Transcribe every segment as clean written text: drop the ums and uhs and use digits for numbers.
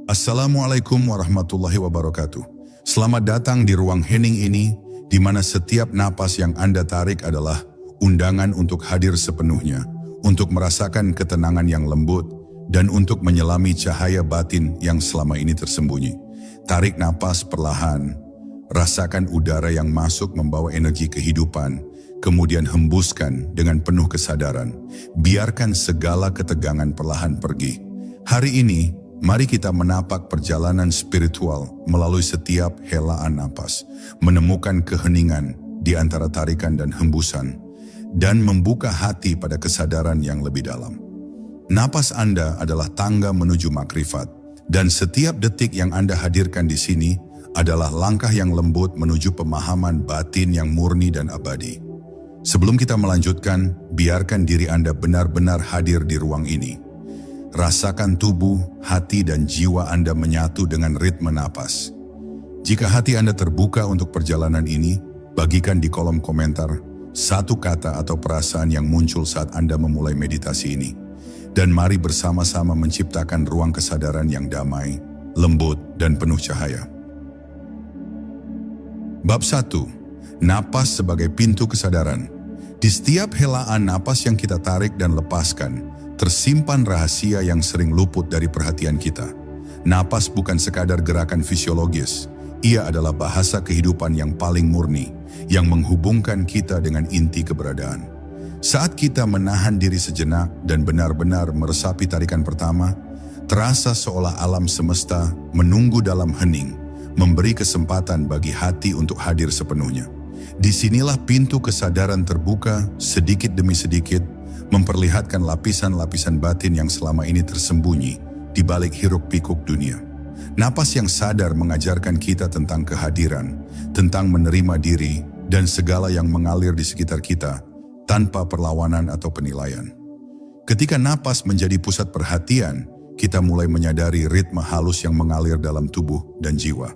Assalamualaikum warahmatullahi wabarakatuh. Selamat datang di ruang hening ini, di mana setiap napas yang Anda tarik adalah undangan untuk hadir sepenuhnya, untuk merasakan ketenangan yang lembut, dan untuk menyelami cahaya batin yang selama ini tersembunyi. Tarik napas perlahan, rasakan udara yang masuk membawa energi kehidupan, kemudian hembuskan dengan penuh kesadaran. Biarkan segala ketegangan perlahan pergi. Hari ini, mari kita menapak perjalanan spiritual melalui setiap helaan napas, menemukan keheningan di antara tarikan dan hembusan, dan membuka hati pada kesadaran yang lebih dalam. Napas Anda adalah tangga menuju makrifat, dan setiap detik yang Anda hadirkan di sini adalah langkah yang lembut menuju pemahaman batin yang murni dan abadi. Sebelum kita melanjutkan, biarkan diri Anda benar-benar hadir di ruang ini. Rasakan tubuh, hati, dan jiwa Anda menyatu dengan ritme napas. Jika hati Anda terbuka untuk perjalanan ini, bagikan di kolom komentar satu kata atau perasaan yang muncul saat Anda memulai meditasi ini. Dan mari bersama-sama menciptakan ruang kesadaran yang damai, lembut, dan penuh cahaya. Bab 1. Napas sebagai pintu kesadaran. Di setiap helaan napas yang kita tarik dan lepaskan, tersimpan rahasia yang sering luput dari perhatian kita. Napas bukan sekadar gerakan fisiologis, ia adalah bahasa kehidupan yang paling murni, yang menghubungkan kita dengan inti keberadaan. Saat kita menahan diri sejenak dan benar-benar meresapi tarikan pertama, terasa seolah alam semesta menunggu dalam hening, memberi kesempatan bagi hati untuk hadir sepenuhnya. Disinilah pintu kesadaran terbuka sedikit demi sedikit, memperlihatkan lapisan-lapisan batin yang selama ini tersembunyi di balik hiruk-pikuk dunia. Napas yang sadar mengajarkan kita tentang kehadiran, tentang menerima diri, dan segala yang mengalir di sekitar kita, tanpa perlawanan atau penilaian. Ketika napas menjadi pusat perhatian, kita mulai menyadari ritme halus yang mengalir dalam tubuh dan jiwa.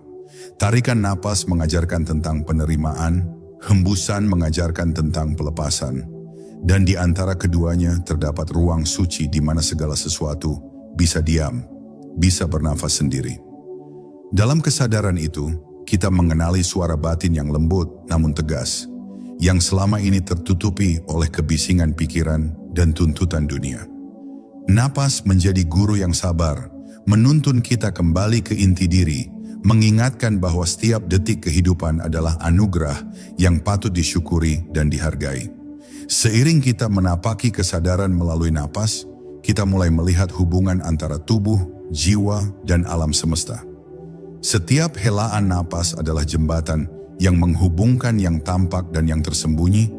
Tarikan napas mengajarkan tentang penerimaan, hembusan mengajarkan tentang pelepasan, dan di antara keduanya terdapat ruang suci di mana segala sesuatu bisa diam, bisa bernafas sendiri. Dalam kesadaran itu, kita mengenali suara batin yang lembut namun tegas, yang selama ini tertutupi oleh kebisingan pikiran dan tuntutan dunia. Napas menjadi guru yang sabar, menuntun kita kembali ke inti diri, mengingatkan bahwa setiap detik kehidupan adalah anugerah yang patut disyukuri dan dihargai. Seiring kita menapaki kesadaran melalui napas, kita mulai melihat hubungan antara tubuh, jiwa, dan alam semesta. Setiap helaan napas adalah jembatan yang menghubungkan yang tampak dan yang tersembunyi,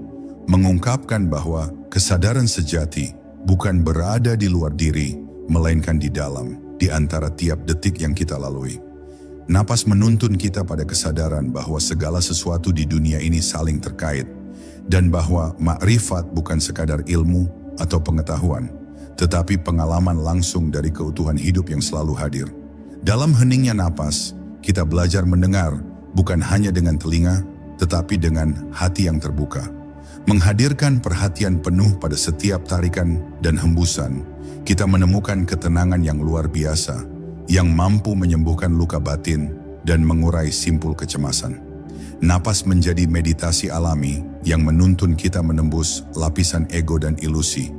mengungkapkan bahwa kesadaran sejati bukan berada di luar diri, melainkan di dalam, di antara tiap detik yang kita lalui. Napas menuntun kita pada kesadaran bahwa segala sesuatu di dunia ini saling terkait, dan bahwa makrifat bukan sekadar ilmu atau pengetahuan, tetapi pengalaman langsung dari keutuhan hidup yang selalu hadir. Dalam heningnya napas, kita belajar mendengar, bukan hanya dengan telinga, tetapi dengan hati yang terbuka. Menghadirkan perhatian penuh pada setiap tarikan dan hembusan, kita menemukan ketenangan yang luar biasa, yang mampu menyembuhkan luka batin dan mengurai simpul kecemasan. Napas menjadi meditasi alami yang menuntun kita menembus lapisan ego dan ilusi,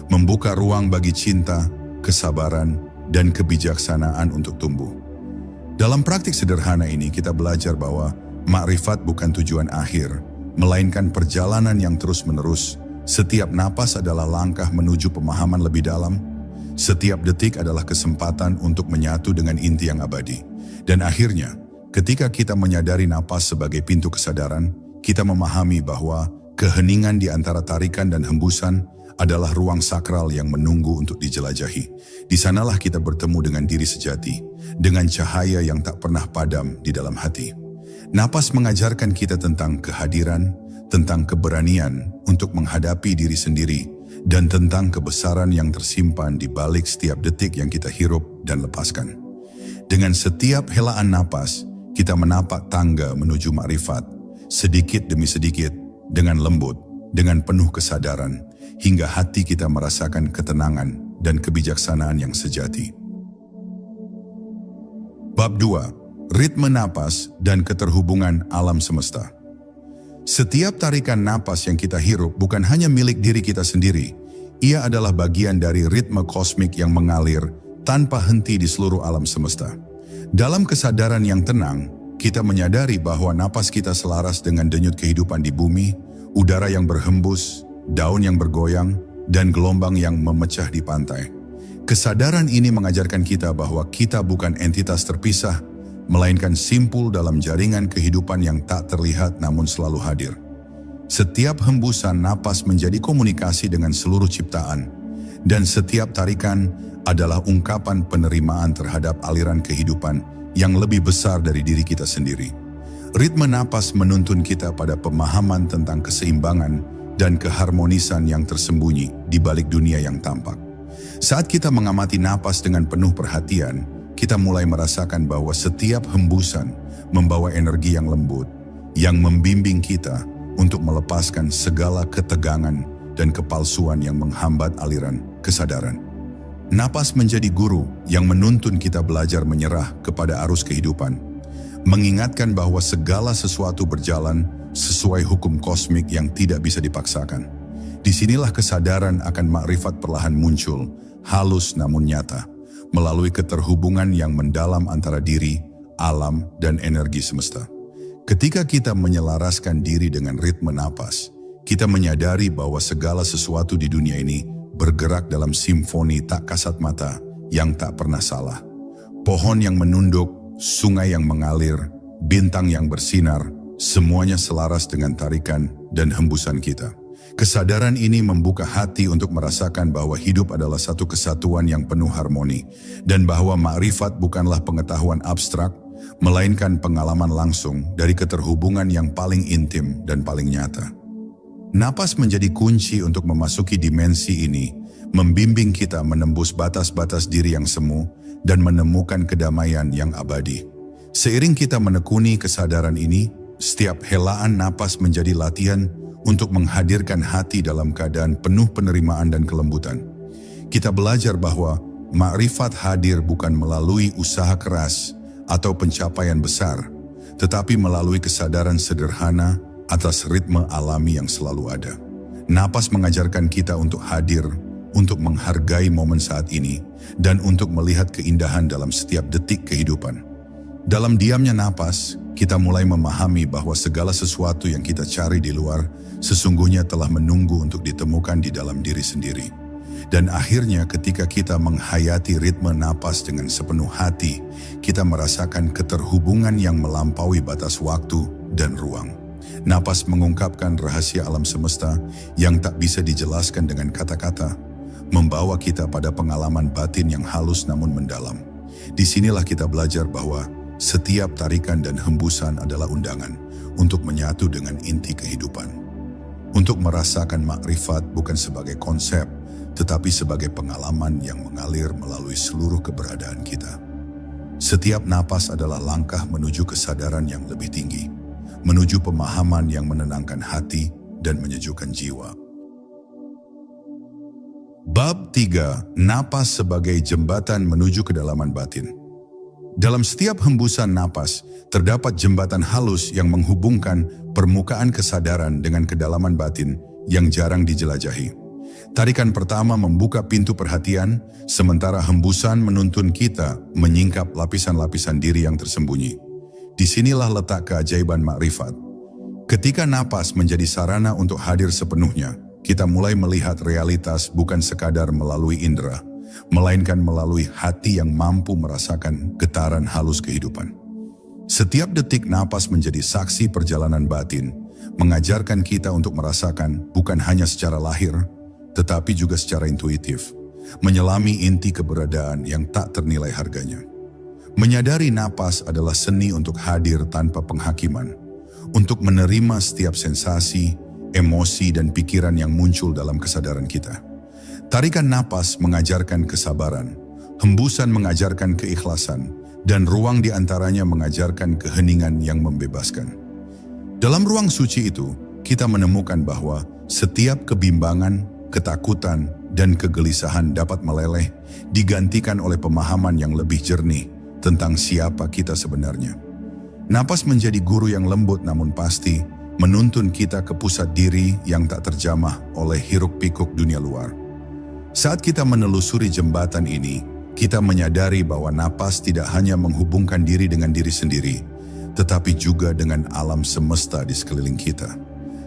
membuka ruang bagi cinta, kesabaran, dan kebijaksanaan untuk tumbuh. Dalam praktik sederhana ini kita belajar bahwa makrifat bukan tujuan akhir, melainkan perjalanan yang terus-menerus. Setiap napas adalah langkah menuju pemahaman lebih dalam. Setiap detik adalah kesempatan untuk menyatu dengan inti yang abadi. Dan akhirnya, ketika kita menyadari napas sebagai pintu kesadaran, kita memahami bahwa keheningan di antara tarikan dan hembusan adalah ruang sakral yang menunggu untuk dijelajahi. Di sanalah kita bertemu dengan diri sejati, dengan cahaya yang tak pernah padam di dalam hati. Napas mengajarkan kita tentang kehadiran, tentang keberanian untuk menghadapi diri sendiri, dan tentang kebesaran yang tersimpan di balik setiap detik yang kita hirup dan lepaskan. Dengan setiap helaan napas, kita menapak tangga menuju makrifat, sedikit demi sedikit, dengan lembut, dengan penuh kesadaran, hingga hati kita merasakan ketenangan dan kebijaksanaan yang sejati. Bab 2. Ritme napas dan keterhubungan alam semesta. Setiap tarikan napas yang kita hirup bukan hanya milik diri kita sendiri. Ia adalah bagian dari ritme kosmik yang mengalir tanpa henti di seluruh alam semesta. Dalam kesadaran yang tenang, kita menyadari bahwa napas kita selaras dengan denyut kehidupan di bumi, udara yang berhembus, daun yang bergoyang, dan gelombang yang memecah di pantai. Kesadaran ini mengajarkan kita bahwa kita bukan entitas terpisah, melainkan simpul dalam jaringan kehidupan yang tak terlihat namun selalu hadir. Setiap hembusan napas menjadi komunikasi dengan seluruh ciptaan, dan setiap tarikan adalah ungkapan penerimaan terhadap aliran kehidupan yang lebih besar dari diri kita sendiri. Ritme napas menuntun kita pada pemahaman tentang keseimbangan dan keharmonisan yang tersembunyi di balik dunia yang tampak. Saat kita mengamati napas dengan penuh perhatian, kita mulai merasakan bahwa setiap hembusan membawa energi yang lembut, yang membimbing kita untuk melepaskan segala ketegangan dan kepalsuan yang menghambat aliran kesadaran. Napas menjadi guru yang menuntun kita belajar menyerah kepada arus kehidupan, mengingatkan bahwa segala sesuatu berjalan sesuai hukum kosmik yang tidak bisa dipaksakan. Disinilah kesadaran akan makrifat perlahan muncul, halus namun nyata, melalui keterhubungan yang mendalam antara diri, alam, dan energi semesta. Ketika kita menyelaraskan diri dengan ritme napas, kita menyadari bahwa segala sesuatu di dunia ini bergerak dalam simfoni tak kasat mata yang tak pernah salah. Pohon yang menunduk, sungai yang mengalir, bintang yang bersinar, semuanya selaras dengan tarikan dan hembusan kita. Kesadaran ini membuka hati untuk merasakan bahwa hidup adalah satu kesatuan yang penuh harmoni, dan bahwa makrifat bukanlah pengetahuan abstrak, melainkan pengalaman langsung dari keterhubungan yang paling intim dan paling nyata. Napas menjadi kunci untuk memasuki dimensi ini, membimbing kita menembus batas-batas diri yang semu dan menemukan kedamaian yang abadi. Seiring kita menekuni kesadaran ini, setiap helaan napas menjadi latihan untuk menghadirkan hati dalam keadaan penuh penerimaan dan kelembutan. Kita belajar bahwa makrifat hadir bukan melalui usaha keras atau pencapaian besar, tetapi melalui kesadaran sederhana atas ritme alami yang selalu ada. Napas mengajarkan kita untuk hadir, untuk menghargai momen saat ini, dan untuk melihat keindahan dalam setiap detik kehidupan. Dalam diamnya napas, kita mulai memahami bahwa segala sesuatu yang kita cari di luar sesungguhnya telah menunggu untuk ditemukan di dalam diri sendiri. Dan akhirnya ketika kita menghayati ritme napas dengan sepenuh hati, kita merasakan keterhubungan yang melampaui batas waktu dan ruang. Napas mengungkapkan rahasia alam semesta yang tak bisa dijelaskan dengan kata-kata, membawa kita pada pengalaman batin yang halus namun mendalam. Disinilah kita belajar bahwa setiap tarikan dan hembusan adalah undangan untuk menyatu dengan inti kehidupan. Untuk merasakan makrifat bukan sebagai konsep, tetapi sebagai pengalaman yang mengalir melalui seluruh keberadaan kita. Setiap napas adalah langkah menuju kesadaran yang lebih tinggi, menuju pemahaman yang menenangkan hati dan menyejukkan jiwa. Bab 3. Napas sebagai jembatan menuju kedalaman batin. Dalam setiap hembusan napas, terdapat jembatan halus yang menghubungkan permukaan kesadaran dengan kedalaman batin yang jarang dijelajahi. Tarikan pertama membuka pintu perhatian, sementara hembusan menuntun kita menyingkap lapisan-lapisan diri yang tersembunyi. Disinilah letak keajaiban makrifat. Ketika napas menjadi sarana untuk hadir sepenuhnya, kita mulai melihat realitas bukan sekadar melalui indera, melainkan melalui hati yang mampu merasakan getaran halus kehidupan. Setiap detik napas menjadi saksi perjalanan batin, mengajarkan kita untuk merasakan bukan hanya secara lahir, tetapi juga secara intuitif, menyelami inti keberadaan yang tak ternilai harganya. Menyadari napas adalah seni untuk hadir tanpa penghakiman, untuk menerima setiap sensasi, emosi, dan pikiran yang muncul dalam kesadaran kita. Tarikan napas mengajarkan kesabaran, hembusan mengajarkan keikhlasan, dan ruang di antaranya mengajarkan keheningan yang membebaskan. Dalam ruang suci itu, kita menemukan bahwa setiap kebimbangan, ketakutan, dan kegelisahan dapat meleleh, digantikan oleh pemahaman yang lebih jernih, tentang siapa kita sebenarnya. Napas menjadi guru yang lembut namun pasti, menuntun kita ke pusat diri yang tak terjamah oleh hiruk-pikuk dunia luar. Saat kita menelusuri jembatan ini, kita menyadari bahwa napas tidak hanya menghubungkan diri dengan diri sendiri, tetapi juga dengan alam semesta di sekeliling kita.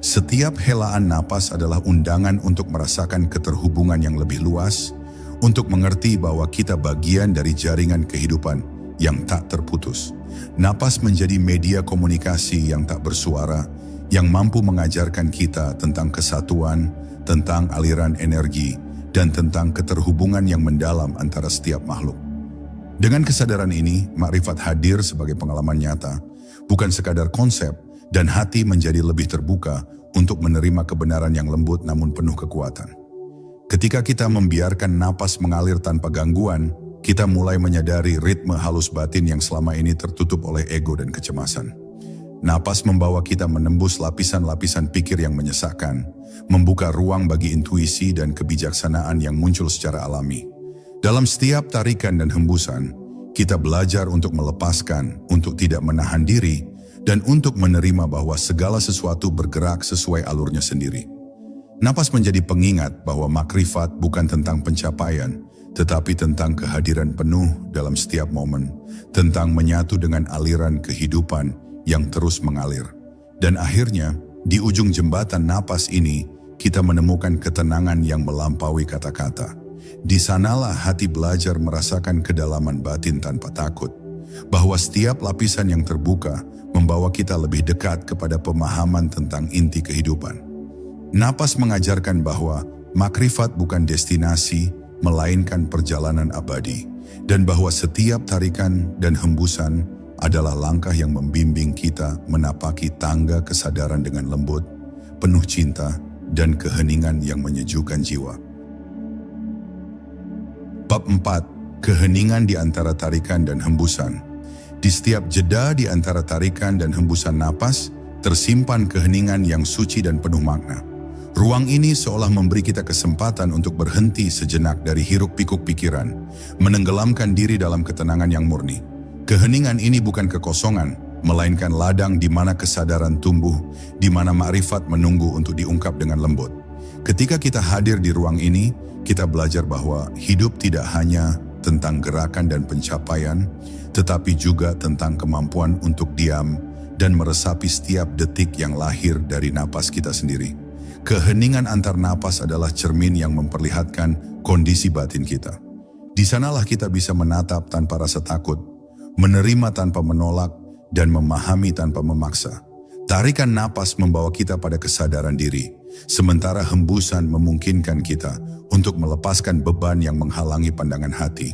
Setiap helaan napas adalah undangan untuk merasakan keterhubungan yang lebih luas, untuk mengerti bahwa kita bagian dari jaringan kehidupan yang tak terputus. Napas menjadi media komunikasi yang tak bersuara, yang mampu mengajarkan kita tentang kesatuan, tentang aliran energi, dan tentang keterhubungan yang mendalam antara setiap makhluk. Dengan kesadaran ini, makrifat hadir sebagai pengalaman nyata, bukan sekadar konsep, dan hati menjadi lebih terbuka untuk menerima kebenaran yang lembut namun penuh kekuatan. Ketika kita membiarkan napas mengalir tanpa gangguan, kita mulai menyadari ritme halus batin yang selama ini tertutup oleh ego dan kecemasan. Napas membawa kita menembus lapisan-lapisan pikir yang menyesakkan, membuka ruang bagi intuisi dan kebijaksanaan yang muncul secara alami. Dalam setiap tarikan dan hembusan, kita belajar untuk melepaskan, untuk tidak menahan diri, dan untuk menerima bahwa segala sesuatu bergerak sesuai alurnya sendiri. Napas menjadi pengingat bahwa makrifat bukan tentang pencapaian, tetapi tentang kehadiran penuh dalam setiap momen, tentang menyatu dengan aliran kehidupan yang terus mengalir. Dan akhirnya, di ujung jembatan napas ini, kita menemukan ketenangan yang melampaui kata-kata. Di sanalah hati belajar merasakan kedalaman batin tanpa takut, bahwa setiap lapisan yang terbuka membawa kita lebih dekat kepada pemahaman tentang inti kehidupan. Napas mengajarkan bahwa makrifat bukan destinasi, melainkan perjalanan abadi, dan bahwa setiap tarikan dan hembusan adalah langkah yang membimbing kita menapaki tangga kesadaran dengan lembut, penuh cinta, dan keheningan yang menyejukkan jiwa. Bab 4. Keheningan di antara tarikan dan hembusan. Di setiap jeda di antara tarikan dan hembusan napas, tersimpan keheningan yang suci dan penuh makna. Ruang ini seolah memberi kita kesempatan untuk berhenti sejenak dari hiruk-pikuk pikiran, menenggelamkan diri dalam ketenangan yang murni. Keheningan ini bukan kekosongan, melainkan ladang di mana kesadaran tumbuh, di mana makrifat menunggu untuk diungkap dengan lembut. Ketika kita hadir di ruang ini, kita belajar bahwa hidup tidak hanya tentang gerakan dan pencapaian, tetapi juga tentang kemampuan untuk diam dan meresapi setiap detik yang lahir dari napas kita sendiri. Keheningan antar napas adalah cermin yang memperlihatkan kondisi batin kita. Di sanalah kita bisa menatap tanpa rasa takut, menerima tanpa menolak, dan memahami tanpa memaksa. Tarikan napas membawa kita pada kesadaran diri, sementara hembusan memungkinkan kita untuk melepaskan beban yang menghalangi pandangan hati.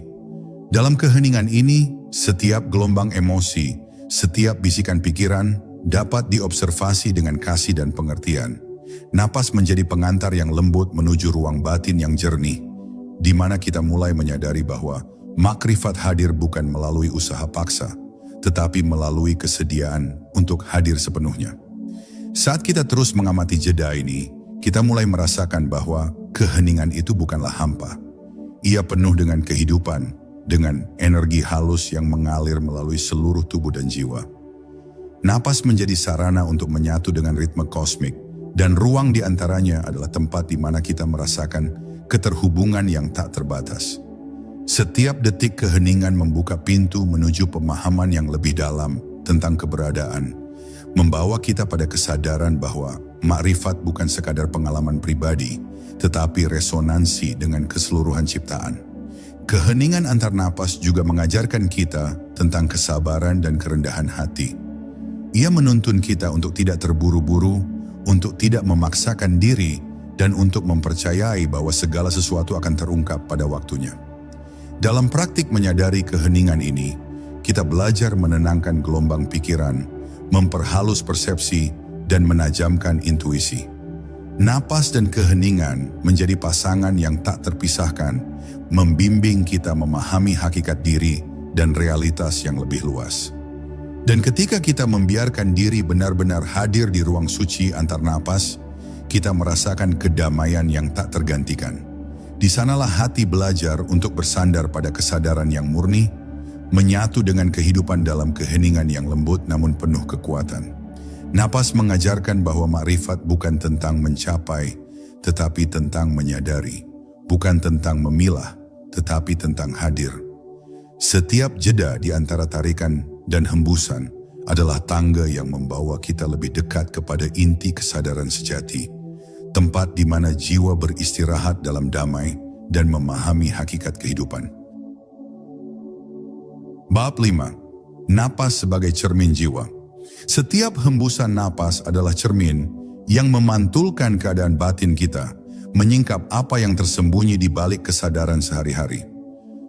Dalam keheningan ini, setiap gelombang emosi, setiap bisikan pikiran dapat diobservasi dengan kasih dan pengertian. Napas menjadi pengantar yang lembut menuju ruang batin yang jernih, di mana kita mulai menyadari bahwa makrifat hadir bukan melalui usaha paksa, tetapi melalui kesediaan untuk hadir sepenuhnya. Saat kita terus mengamati jeda ini, kita mulai merasakan bahwa keheningan itu bukanlah hampa. Ia penuh dengan kehidupan, dengan energi halus yang mengalir melalui seluruh tubuh dan jiwa. Napas menjadi sarana untuk menyatu dengan ritme kosmik, dan ruang di antaranya adalah tempat di mana kita merasakan keterhubungan yang tak terbatas. Setiap detik keheningan membuka pintu menuju pemahaman yang lebih dalam tentang keberadaan, membawa kita pada kesadaran bahwa makrifat bukan sekadar pengalaman pribadi, tetapi resonansi dengan keseluruhan ciptaan. Keheningan antar napas juga mengajarkan kita tentang kesabaran dan kerendahan hati. Ia menuntun kita untuk tidak terburu-buru, untuk tidak memaksakan diri, dan untuk mempercayai bahwa segala sesuatu akan terungkap pada waktunya. Dalam praktik menyadari keheningan ini, kita belajar menenangkan gelombang pikiran, memperhalus persepsi, dan menajamkan intuisi. Napas dan keheningan menjadi pasangan yang tak terpisahkan, membimbing kita memahami hakikat diri dan realitas yang lebih luas. Dan ketika kita membiarkan diri benar-benar hadir di ruang suci antar napas, kita merasakan kedamaian yang tak tergantikan. Di sanalah hati belajar untuk bersandar pada kesadaran yang murni, menyatu dengan kehidupan dalam keheningan yang lembut namun penuh kekuatan. Napas mengajarkan bahwa makrifat bukan tentang mencapai, tetapi tentang menyadari. Bukan tentang memilah, tetapi tentang hadir. Setiap jeda di antara tarikan dan hembusan adalah tangga yang membawa kita lebih dekat kepada inti kesadaran sejati, tempat di mana jiwa beristirahat dalam damai dan memahami hakikat kehidupan. Bab 5. Napas sebagai cermin jiwa. Setiap hembusan napas adalah cermin yang memantulkan keadaan batin kita, menyingkap apa yang tersembunyi di balik kesadaran sehari-hari.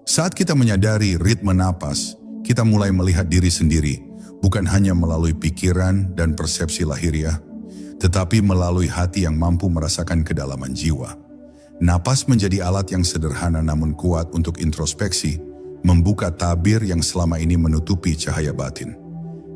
Saat kita menyadari ritme napas, kita mulai melihat diri sendiri, bukan hanya melalui pikiran dan persepsi lahiriah, tetapi melalui hati yang mampu merasakan kedalaman jiwa. Napas menjadi alat yang sederhana namun kuat untuk introspeksi, membuka tabir yang selama ini menutupi cahaya batin.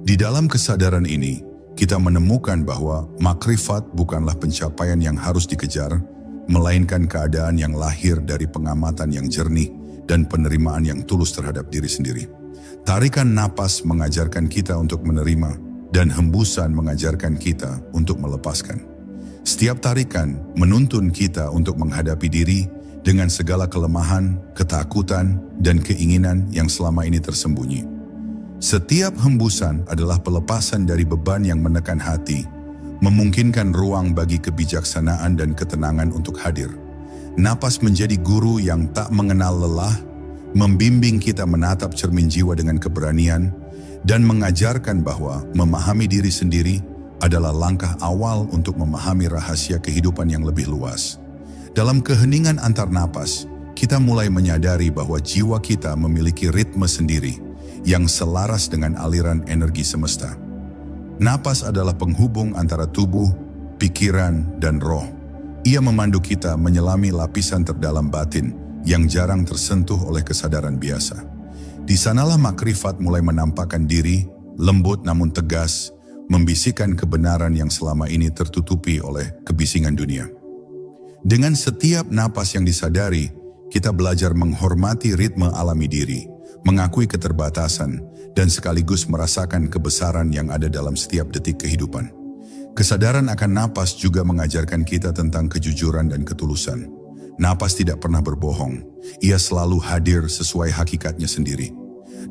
Di dalam kesadaran ini, kita menemukan bahwa makrifat bukanlah pencapaian yang harus dikejar, melainkan keadaan yang lahir dari pengamatan yang jernih dan penerimaan yang tulus terhadap diri sendiri. Tarikan napas mengajarkan kita untuk menerima, dan hembusan mengajarkan kita untuk melepaskan. Setiap tarikan menuntun kita untuk menghadapi diri dengan segala kelemahan, ketakutan, dan keinginan yang selama ini tersembunyi. Setiap hembusan adalah pelepasan dari beban yang menekan hati, memungkinkan ruang bagi kebijaksanaan dan ketenangan untuk hadir. Napas menjadi guru yang tak mengenal lelah, membimbing kita menatap cermin jiwa dengan keberanian, dan mengajarkan bahwa memahami diri sendiri adalah langkah awal untuk memahami rahasia kehidupan yang lebih luas. Dalam keheningan antar napas, kita mulai menyadari bahwa jiwa kita memiliki ritme sendiri yang selaras dengan aliran energi semesta. Napas adalah penghubung antara tubuh, pikiran, dan roh. Ia memandu kita menyelami lapisan terdalam batin yang jarang tersentuh oleh kesadaran biasa. Di sanalah makrifat mulai menampakkan diri, lembut namun tegas, membisikkan kebenaran yang selama ini tertutupi oleh kebisingan dunia. Dengan setiap napas yang disadari, kita belajar menghormati ritme alami diri, mengakui keterbatasan, dan sekaligus merasakan kebesaran yang ada dalam setiap detik kehidupan. Kesadaran akan napas juga mengajarkan kita tentang kejujuran dan ketulusan. Napas tidak pernah berbohong, ia selalu hadir sesuai hakikatnya sendiri.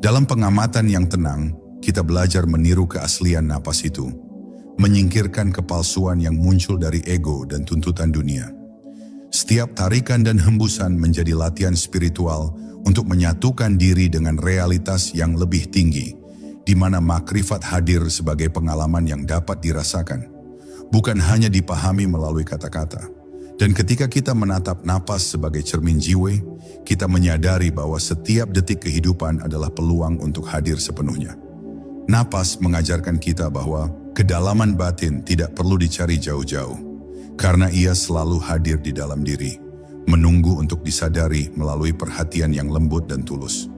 Dalam pengamatan yang tenang, kita belajar meniru keaslian napas itu, menyingkirkan kepalsuan yang muncul dari ego dan tuntutan dunia. Setiap tarikan dan hembusan menjadi latihan spiritual untuk menyatukan diri dengan realitas yang lebih tinggi, di mana makrifat hadir sebagai pengalaman yang dapat dirasakan, bukan hanya dipahami melalui kata-kata. Dan ketika kita menatap napas sebagai cermin jiwa, kita menyadari bahwa setiap detik kehidupan adalah peluang untuk hadir sepenuhnya. Napas mengajarkan kita bahwa kedalaman batin tidak perlu dicari jauh-jauh, karena ia selalu hadir di dalam diri, menunggu untuk disadari melalui perhatian yang lembut dan tulus.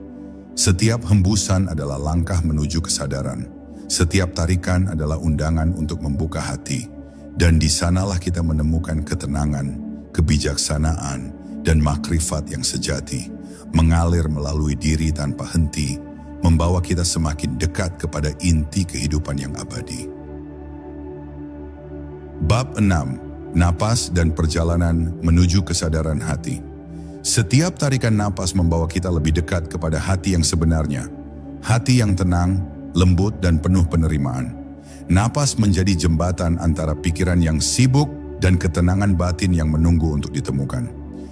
Setiap hembusan adalah langkah menuju kesadaran. Setiap tarikan adalah undangan untuk membuka hati. Dan di sanalah kita menemukan ketenangan, kebijaksanaan, dan makrifat yang sejati, mengalir melalui diri tanpa henti, membawa kita semakin dekat kepada inti kehidupan yang abadi. Bab 6. Napas dan perjalanan menuju kesadaran hati. Setiap tarikan napas membawa kita lebih dekat kepada hati yang sebenarnya, hati yang tenang, lembut, dan penuh penerimaan. Napas menjadi jembatan antara pikiran yang sibuk dan ketenangan batin yang menunggu untuk ditemukan.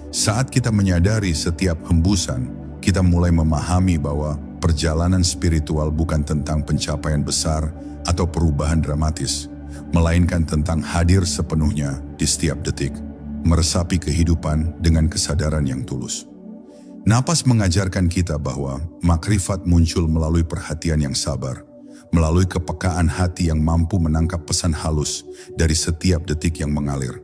Saat kita menyadari setiap hembusan, kita mulai memahami bahwa perjalanan spiritual bukan tentang pencapaian besar atau perubahan dramatis, melainkan tentang hadir sepenuhnya di setiap detik, meresapi kehidupan dengan kesadaran yang tulus. Napas mengajarkan kita bahwa makrifat muncul melalui perhatian yang sabar, melalui kepekaan hati yang mampu menangkap pesan halus dari setiap detik yang mengalir.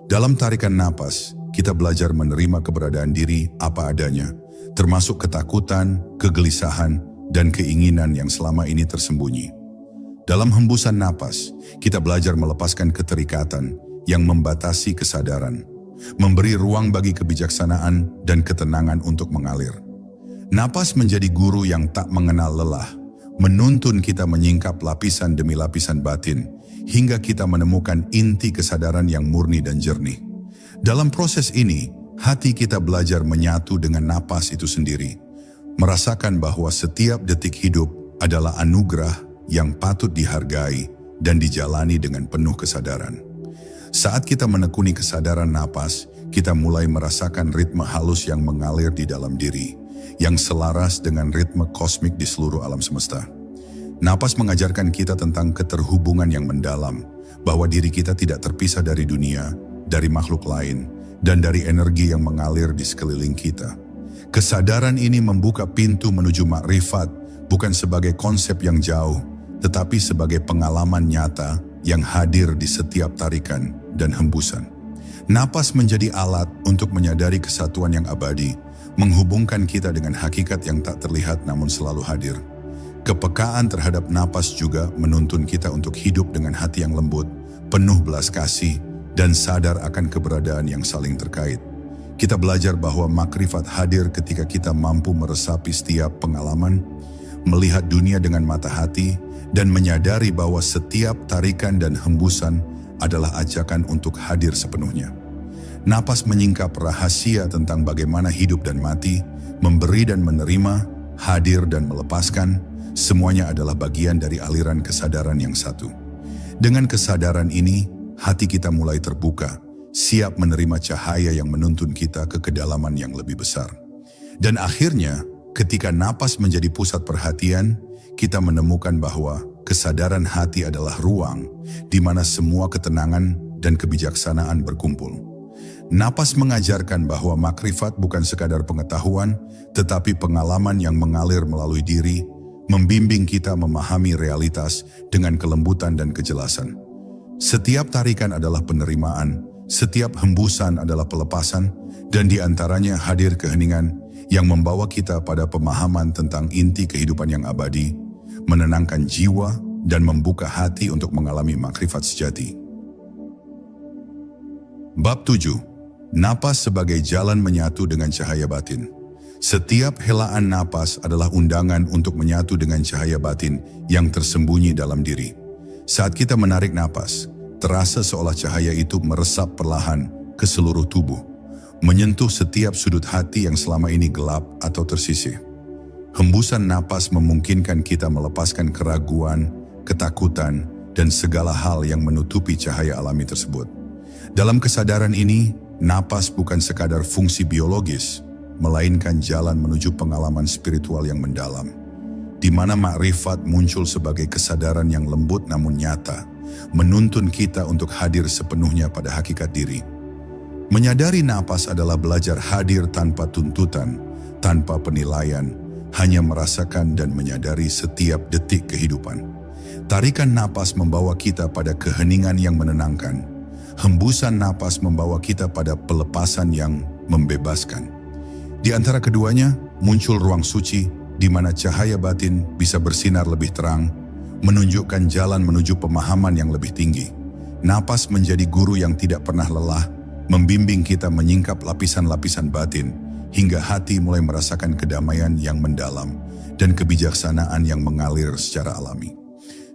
Dalam tarikan napas, kita belajar menerima keberadaan diri apa adanya, termasuk ketakutan, kegelisahan, dan keinginan yang selama ini tersembunyi. Dalam hembusan napas, kita belajar melepaskan keterikatan yang membatasi kesadaran, memberi ruang bagi kebijaksanaan dan ketenangan untuk mengalir. Napas menjadi guru yang tak mengenal lelah, menuntun kita menyingkap lapisan demi lapisan batin, hingga kita menemukan inti kesadaran yang murni dan jernih. Dalam proses ini, hati kita belajar menyatu dengan napas itu sendiri, merasakan bahwa setiap detik hidup adalah anugerah yang patut dihargai dan dijalani dengan penuh kesadaran. Saat kita menekuni kesadaran napas, kita mulai merasakan ritme halus yang mengalir di dalam diri, yang selaras dengan ritme kosmik di seluruh alam semesta. Napas mengajarkan kita tentang keterhubungan yang mendalam, bahwa diri kita tidak terpisah dari dunia, dari makhluk lain, dan dari energi yang mengalir di sekeliling kita. Kesadaran ini membuka pintu menuju makrifat, bukan sebagai konsep yang jauh, tetapi sebagai pengalaman nyata yang hadir di setiap tarikan dan hembusan. Napas menjadi alat untuk menyadari kesatuan yang abadi, menghubungkan kita dengan hakikat yang tak terlihat namun selalu hadir. Kepekaan terhadap napas juga menuntun kita untuk hidup dengan hati yang lembut, penuh belas kasih, dan sadar akan keberadaan yang saling terkait. Kita belajar bahwa makrifat hadir ketika kita mampu meresapi setiap pengalaman, melihat dunia dengan mata hati, dan menyadari bahwa setiap tarikan dan hembusan adalah ajakan untuk hadir sepenuhnya. Napas menyingkap rahasia tentang bagaimana hidup dan mati, memberi dan menerima, hadir dan melepaskan, semuanya adalah bagian dari aliran kesadaran yang satu. Dengan kesadaran ini, hati kita mulai terbuka, siap menerima cahaya yang menuntun kita ke kedalaman yang lebih besar. Dan akhirnya, ketika napas menjadi pusat perhatian, kita menemukan bahwa kesadaran hati adalah ruang di mana semua ketenangan dan kebijaksanaan berkumpul. Napas mengajarkan bahwa makrifat bukan sekadar pengetahuan, tetapi pengalaman yang mengalir melalui diri, membimbing kita memahami realitas dengan kelembutan dan kejelasan. Setiap tarikan adalah penerimaan, setiap hembusan adalah pelepasan, dan di antaranya hadir keheningan yang membawa kita pada pemahaman tentang inti kehidupan yang abadi, menenangkan jiwa, dan membuka hati untuk mengalami makrifat sejati. Bab 7. Napas sebagai jalan menyatu dengan cahaya batin. Setiap helaan napas adalah undangan untuk menyatu dengan cahaya batin yang tersembunyi dalam diri. Saat kita menarik napas, terasa seolah cahaya itu meresap perlahan ke seluruh tubuh, menyentuh setiap sudut hati yang selama ini gelap atau tersisih. Hembusan napas memungkinkan kita melepaskan keraguan, ketakutan, dan segala hal yang menutupi cahaya alami tersebut. Dalam kesadaran ini, napas bukan sekadar fungsi biologis, melainkan jalan menuju pengalaman spiritual yang mendalam, di mana makrifat muncul sebagai kesadaran yang lembut namun nyata, menuntun kita untuk hadir sepenuhnya pada hakikat diri. Menyadari napas adalah belajar hadir tanpa tuntutan, tanpa penilaian, hanya merasakan dan menyadari setiap detik kehidupan. Tarikan napas membawa kita pada keheningan yang menenangkan. Hembusan napas membawa kita pada pelepasan yang membebaskan. Di antara keduanya, muncul ruang suci di mana cahaya batin bisa bersinar lebih terang, menunjukkan jalan menuju pemahaman yang lebih tinggi. Napas menjadi guru yang tidak pernah lelah, membimbing kita menyingkap lapisan-lapisan batin, hingga hati mulai merasakan kedamaian yang mendalam dan kebijaksanaan yang mengalir secara alami.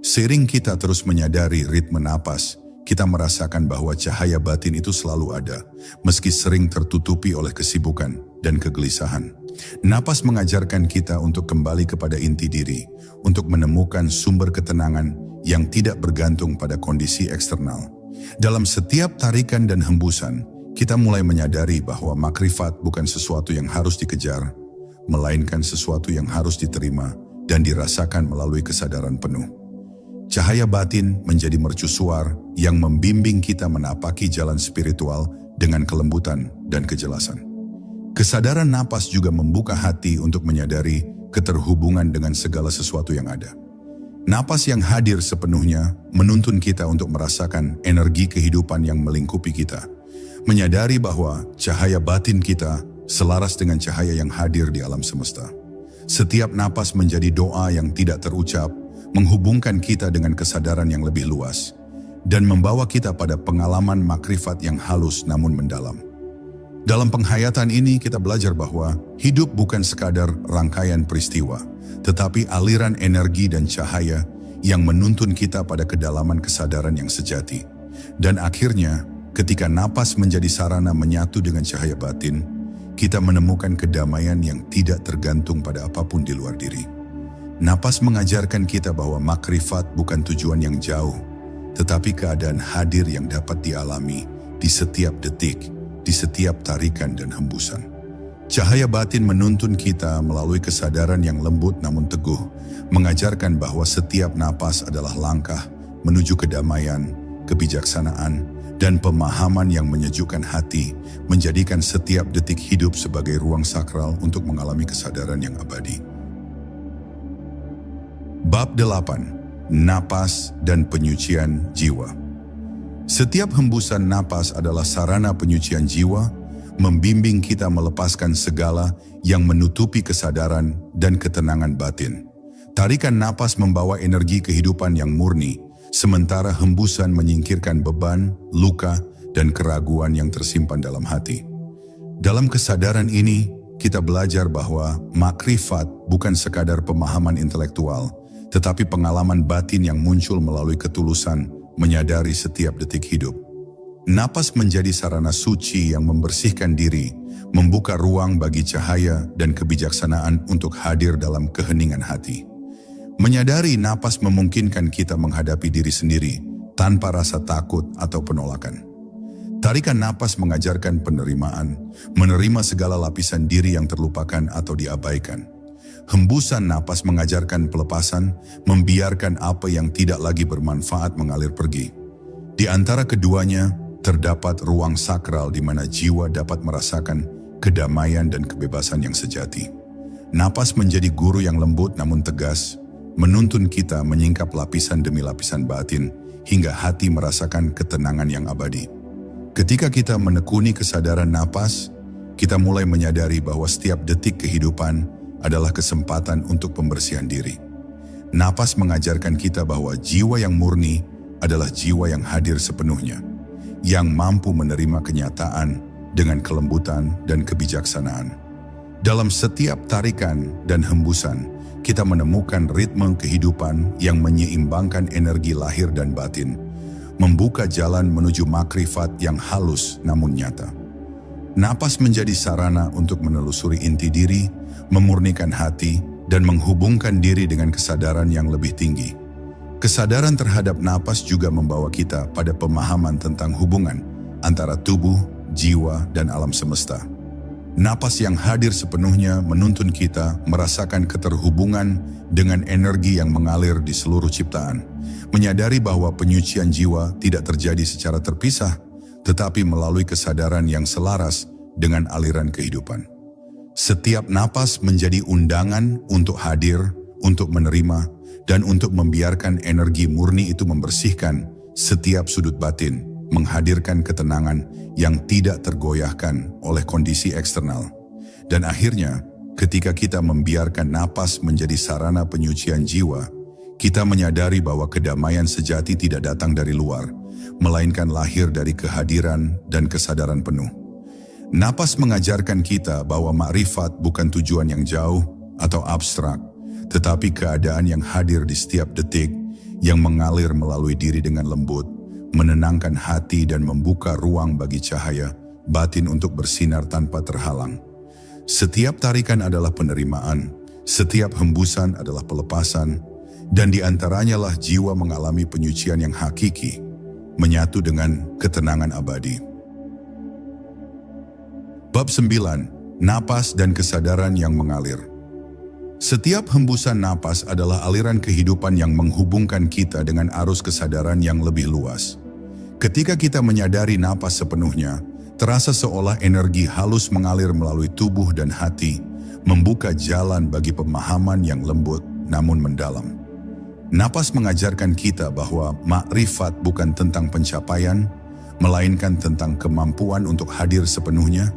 Seiring kita terus menyadari ritme napas, kita merasakan bahwa cahaya batin itu selalu ada, meski sering tertutupi oleh kesibukan dan kegelisahan. Napas mengajarkan kita untuk kembali kepada inti diri, untuk menemukan sumber ketenangan yang tidak bergantung pada kondisi eksternal. Dalam setiap tarikan dan hembusan, kita mulai menyadari bahwa makrifat bukan sesuatu yang harus dikejar, melainkan sesuatu yang harus diterima dan dirasakan melalui kesadaran penuh. Cahaya batin menjadi mercusuar yang membimbing kita menapaki jalan spiritual dengan kelembutan dan kejelasan. Kesadaran napas juga membuka hati untuk menyadari keterhubungan dengan segala sesuatu yang ada. Napas yang hadir sepenuhnya menuntun kita untuk merasakan energi kehidupan yang melingkupi kita, menyadari bahwa cahaya batin kita selaras dengan cahaya yang hadir di alam semesta. Setiap napas menjadi doa yang tidak terucap, menghubungkan kita dengan kesadaran yang lebih luas, dan membawa kita pada pengalaman makrifat yang halus namun mendalam. Dalam penghayatan ini kita belajar bahwa hidup bukan sekadar rangkaian peristiwa, tetapi aliran energi dan cahaya yang menuntun kita pada kedalaman kesadaran yang sejati. Dan akhirnya, ketika napas menjadi sarana menyatu dengan cahaya batin, kita menemukan kedamaian yang tidak tergantung pada apapun di luar diri. Napas mengajarkan kita bahwa makrifat bukan tujuan yang jauh, tetapi keadaan hadir yang dapat dialami di setiap detik, di setiap tarikan dan hembusan. Cahaya batin menuntun kita melalui kesadaran yang lembut namun teguh, mengajarkan bahwa setiap napas adalah langkah menuju kedamaian, kebijaksanaan, dan pemahaman yang menyejukkan hati, menjadikan setiap detik hidup sebagai ruang sakral untuk mengalami kesadaran yang abadi. Bab 8. Napas dan penyucian jiwa. Setiap hembusan napas adalah sarana penyucian jiwa, membimbing kita melepaskan segala yang menutupi kesadaran dan ketenangan batin. Tarikan napas membawa energi kehidupan yang murni, sementara hembusan menyingkirkan beban, luka, dan keraguan yang tersimpan dalam hati. Dalam kesadaran ini, kita belajar bahwa makrifat bukan sekadar pemahaman intelektual, tetapi pengalaman batin yang muncul melalui ketulusan, menyadari setiap detik hidup. Napas menjadi sarana suci yang membersihkan diri, membuka ruang bagi cahaya dan kebijaksanaan untuk hadir dalam keheningan hati. Menyadari napas memungkinkan kita menghadapi diri sendiri tanpa rasa takut atau penolakan. Tarikan napas mengajarkan penerimaan, menerima segala lapisan diri yang terlupakan atau diabaikan. Hembusan napas mengajarkan pelepasan, membiarkan apa yang tidak lagi bermanfaat mengalir pergi. Di antara keduanya, terdapat ruang sakral di mana jiwa dapat merasakan kedamaian dan kebebasan yang sejati. Napas menjadi guru yang lembut namun tegas, menuntun kita menyingkap lapisan demi lapisan batin, hingga hati merasakan ketenangan yang abadi. Ketika kita menekuni kesadaran napas, kita mulai menyadari bahwa setiap detik kehidupan adalah kesempatan untuk pembersihan diri. Napas mengajarkan kita bahwa jiwa yang murni adalah jiwa yang hadir sepenuhnya, yang mampu menerima kenyataan dengan kelembutan dan kebijaksanaan. Dalam setiap tarikan dan hembusan, kita menemukan ritme kehidupan yang menyeimbangkan energi lahir dan batin, membuka jalan menuju makrifat yang halus namun nyata. Napas menjadi sarana untuk menelusuri inti diri, memurnikan hati, dan menghubungkan diri dengan kesadaran yang lebih tinggi. Kesadaran terhadap napas juga membawa kita pada pemahaman tentang hubungan antara tubuh, jiwa, dan alam semesta. Napas yang hadir sepenuhnya menuntun kita merasakan keterhubungan dengan energi yang mengalir di seluruh ciptaan, menyadari bahwa penyucian jiwa tidak terjadi secara terpisah, tetapi melalui kesadaran yang selaras dengan aliran kehidupan. Setiap napas menjadi undangan untuk hadir, untuk menerima, dan untuk membiarkan energi murni itu membersihkan setiap sudut batin, menghadirkan ketenangan yang tidak tergoyahkan oleh kondisi eksternal. Dan akhirnya, ketika kita membiarkan napas menjadi sarana penyucian jiwa, kita menyadari bahwa kedamaian sejati tidak datang dari luar, melainkan lahir dari kehadiran dan kesadaran penuh. Napas mengajarkan kita bahwa makrifat bukan tujuan yang jauh atau abstrak, tetapi keadaan yang hadir di setiap detik, yang mengalir melalui diri dengan lembut, menenangkan hati dan membuka ruang bagi cahaya batin untuk bersinar tanpa terhalang. Setiap tarikan adalah penerimaan, setiap hembusan adalah pelepasan, dan di antaranya lah jiwa mengalami penyucian yang hakiki, menyatu dengan ketenangan abadi. Bab 9. Napas dan kesadaran yang mengalir. Setiap hembusan napas adalah aliran kehidupan yang menghubungkan kita dengan arus kesadaran yang lebih luas. Ketika kita menyadari napas sepenuhnya, terasa seolah energi halus mengalir melalui tubuh dan hati, membuka jalan bagi pemahaman yang lembut namun mendalam. Napas mengajarkan kita bahwa makrifat bukan tentang pencapaian, melainkan tentang kemampuan untuk hadir sepenuhnya,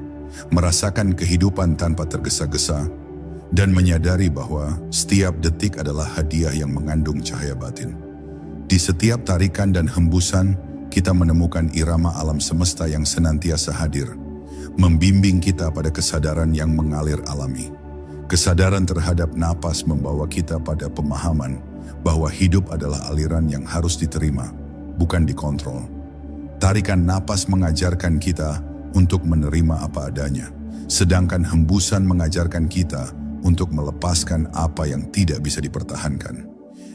merasakan kehidupan tanpa tergesa-gesa, dan menyadari bahwa setiap detik adalah hadiah yang mengandung cahaya batin. Di setiap tarikan dan hembusan, kita menemukan irama alam semesta yang senantiasa hadir, membimbing kita pada kesadaran yang mengalir alami. Kesadaran terhadap napas membawa kita pada pemahaman bahwa hidup adalah aliran yang harus diterima, bukan dikontrol. Tarikan napas mengajarkan kita untuk menerima apa adanya, sedangkan hembusan mengajarkan kita untuk melepaskan apa yang tidak bisa dipertahankan.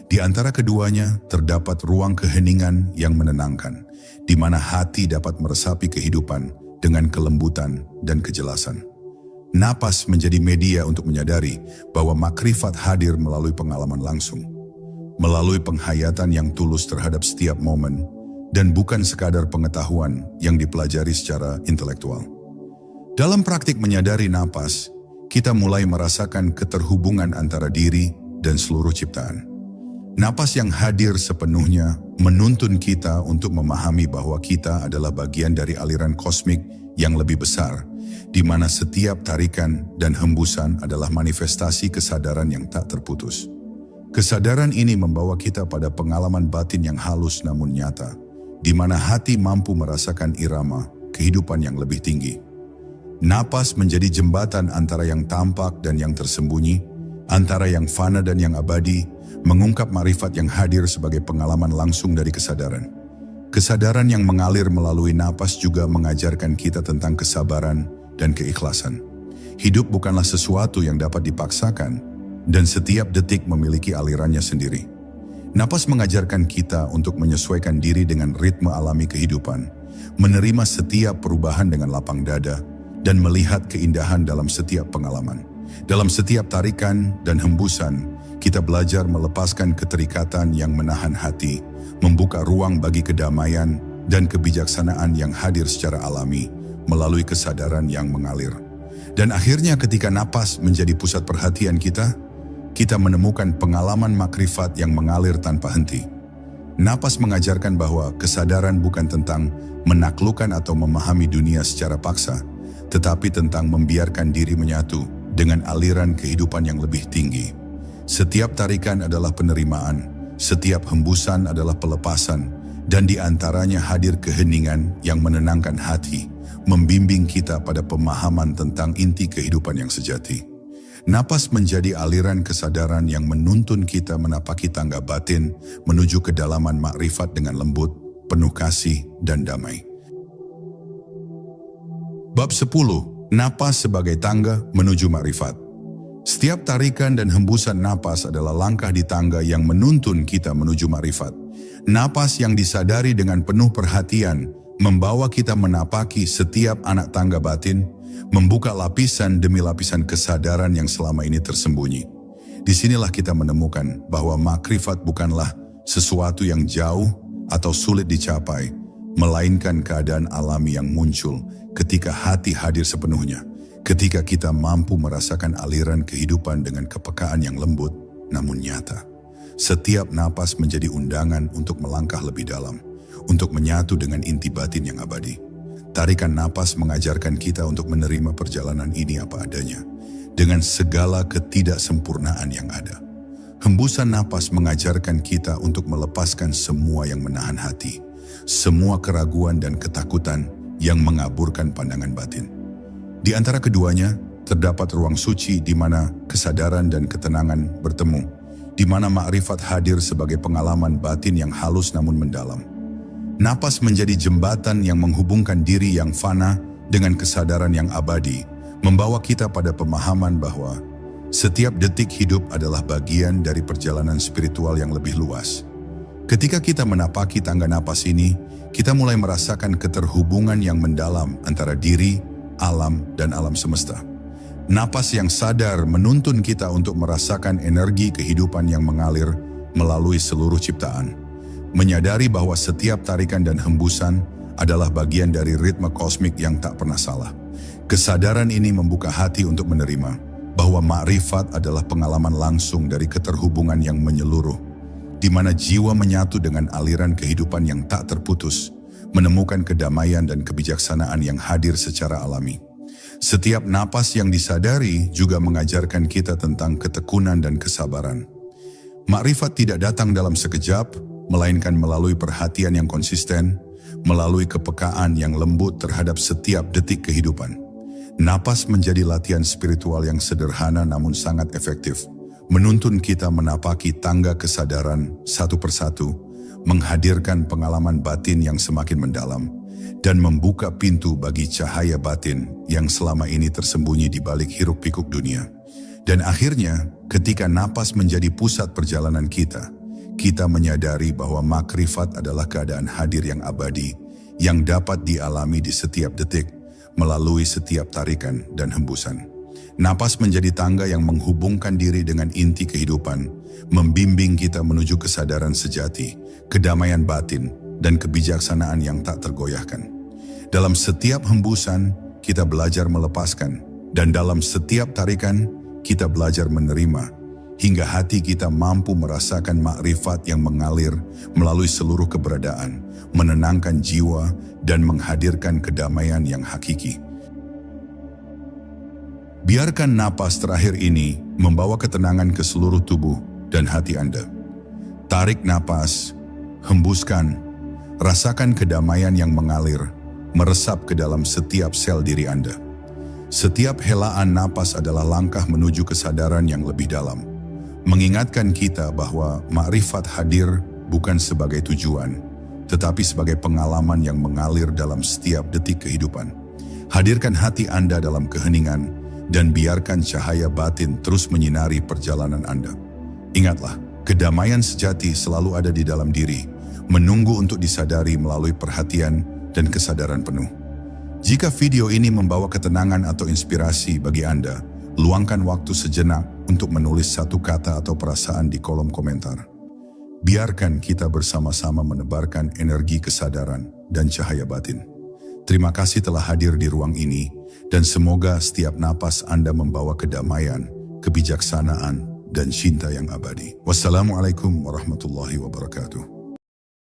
Di antara keduanya terdapat ruang keheningan yang menenangkan, di mana hati dapat meresapi kehidupan dengan kelembutan dan kejelasan. Napas menjadi media untuk menyadari bahwa makrifat hadir melalui pengalaman langsung, melalui penghayatan yang tulus terhadap setiap momen, dan bukan sekadar pengetahuan yang dipelajari secara intelektual. Dalam praktik menyadari napas, kita mulai merasakan keterhubungan antara diri dan seluruh ciptaan. Napas yang hadir sepenuhnya menuntun kita untuk memahami bahwa kita adalah bagian dari aliran kosmik yang lebih besar, di mana setiap tarikan dan hembusan adalah manifestasi kesadaran yang tak terputus. Kesadaran ini membawa kita pada pengalaman batin yang halus namun nyata, di mana hati mampu merasakan irama kehidupan yang lebih tinggi. Napas menjadi jembatan antara yang tampak dan yang tersembunyi, antara yang fana dan yang abadi, mengungkap marifat yang hadir sebagai pengalaman langsung dari kesadaran. Kesadaran yang mengalir melalui napas juga mengajarkan kita tentang kesabaran dan keikhlasan. Hidup bukanlah sesuatu yang dapat dipaksakan, dan setiap detik memiliki alirannya sendiri. Napas mengajarkan kita untuk menyesuaikan diri dengan ritme alami kehidupan, menerima setiap perubahan dengan lapang dada, dan melihat keindahan dalam setiap pengalaman. Dalam setiap tarikan dan hembusan, kita belajar melepaskan keterikatan yang menahan hati, membuka ruang bagi kedamaian dan kebijaksanaan yang hadir secara alami melalui kesadaran yang mengalir. Dan akhirnya ketika napas menjadi pusat perhatian kita menemukan pengalaman makrifat yang mengalir tanpa henti. Napas mengajarkan bahwa kesadaran bukan tentang menaklukkan atau memahami dunia secara paksa, tetapi tentang membiarkan diri menyatu dengan aliran kehidupan yang lebih tinggi. Setiap tarikan adalah penerimaan, setiap hembusan adalah pelepasan, dan di antaranya hadir keheningan yang menenangkan hati, membimbing kita pada pemahaman tentang inti kehidupan yang sejati. Napas menjadi aliran kesadaran yang menuntun kita menapaki tangga batin menuju kedalaman makrifat dengan lembut, penuh kasih, dan damai. Bab 10. Napas sebagai tangga menuju makrifat. Setiap tarikan dan hembusan napas adalah langkah di tangga yang menuntun kita menuju makrifat. Napas yang disadari dengan penuh perhatian membawa kita menapaki setiap anak tangga batin, membuka lapisan demi lapisan kesadaran yang selama ini tersembunyi. Disinilah kita menemukan bahwa makrifat bukanlah sesuatu yang jauh atau sulit dicapai, melainkan keadaan alami yang muncul ketika hati hadir sepenuhnya. Ketika kita mampu merasakan aliran kehidupan dengan kepekaan yang lembut namun nyata. Setiap napas menjadi undangan untuk melangkah lebih dalam, untuk menyatu dengan inti batin yang abadi. Tarikan napas mengajarkan kita untuk menerima perjalanan ini apa adanya, dengan segala ketidaksempurnaan yang ada. Hembusan napas mengajarkan kita untuk melepaskan semua yang menahan hati, semua keraguan dan ketakutan yang mengaburkan pandangan batin. Di antara keduanya, terdapat ruang suci di mana kesadaran dan ketenangan bertemu, di mana makrifat hadir sebagai pengalaman batin yang halus namun mendalam. Napas menjadi jembatan yang menghubungkan diri yang fana dengan kesadaran yang abadi, membawa kita pada pemahaman bahwa setiap detik hidup adalah bagian dari perjalanan spiritual yang lebih luas. Ketika kita menapaki tangga napas ini, kita mulai merasakan keterhubungan yang mendalam antara diri, alam, dan alam semesta. Napas yang sadar menuntun kita untuk merasakan energi kehidupan yang mengalir melalui seluruh ciptaan. Menyadari bahwa setiap tarikan dan hembusan adalah bagian dari ritme kosmik yang tak pernah salah. Kesadaran ini membuka hati untuk menerima bahwa makrifat adalah pengalaman langsung dari keterhubungan yang menyeluruh, di mana jiwa menyatu dengan aliran kehidupan yang tak terputus, menemukan kedamaian dan kebijaksanaan yang hadir secara alami. Setiap napas yang disadari juga mengajarkan kita tentang ketekunan dan kesabaran. Makrifat tidak datang dalam sekejap, melainkan melalui perhatian yang konsisten, melalui kepekaan yang lembut terhadap setiap detik kehidupan. Napas menjadi latihan spiritual yang sederhana namun sangat efektif, menuntun kita menapaki tangga kesadaran satu persatu, menghadirkan pengalaman batin yang semakin mendalam, dan membuka pintu bagi cahaya batin yang selama ini tersembunyi di balik hiruk-pikuk dunia. Dan akhirnya, ketika napas menjadi pusat perjalanan kita menyadari bahwa makrifat adalah keadaan hadir yang abadi, yang dapat dialami di setiap detik, melalui setiap tarikan dan hembusan. Napas menjadi tangga yang menghubungkan diri dengan inti kehidupan, membimbing kita menuju kesadaran sejati, kedamaian batin, dan kebijaksanaan yang tak tergoyahkan. Dalam setiap hembusan, kita belajar melepaskan, dan dalam setiap tarikan, kita belajar menerima, hingga hati kita mampu merasakan makrifat yang mengalir melalui seluruh keberadaan, menenangkan jiwa, dan menghadirkan kedamaian yang hakiki. Biarkan napas terakhir ini membawa ketenangan ke seluruh tubuh dan hati Anda. Tarik napas, hembuskan, rasakan kedamaian yang mengalir, meresap ke dalam setiap sel diri Anda. Setiap helaan napas adalah langkah menuju kesadaran yang lebih dalam, mengingatkan kita bahwa makrifat hadir bukan sebagai tujuan, tetapi sebagai pengalaman yang mengalir dalam setiap detik kehidupan. Hadirkan hati Anda dalam keheningan, dan biarkan cahaya batin terus menyinari perjalanan Anda. Ingatlah, kedamaian sejati selalu ada di dalam diri, menunggu untuk disadari melalui perhatian dan kesadaran penuh. Jika video ini membawa ketenangan atau inspirasi bagi Anda, luangkan waktu sejenak untuk menulis satu kata atau perasaan di kolom komentar. Biarkan kita bersama-sama menebarkan energi kesadaran dan cahaya batin. Terima kasih telah hadir di ruang ini, dan semoga setiap napas Anda membawa kedamaian, kebijaksanaan, dan cinta yang abadi. Wassalamualaikum warahmatullahi wabarakatuh.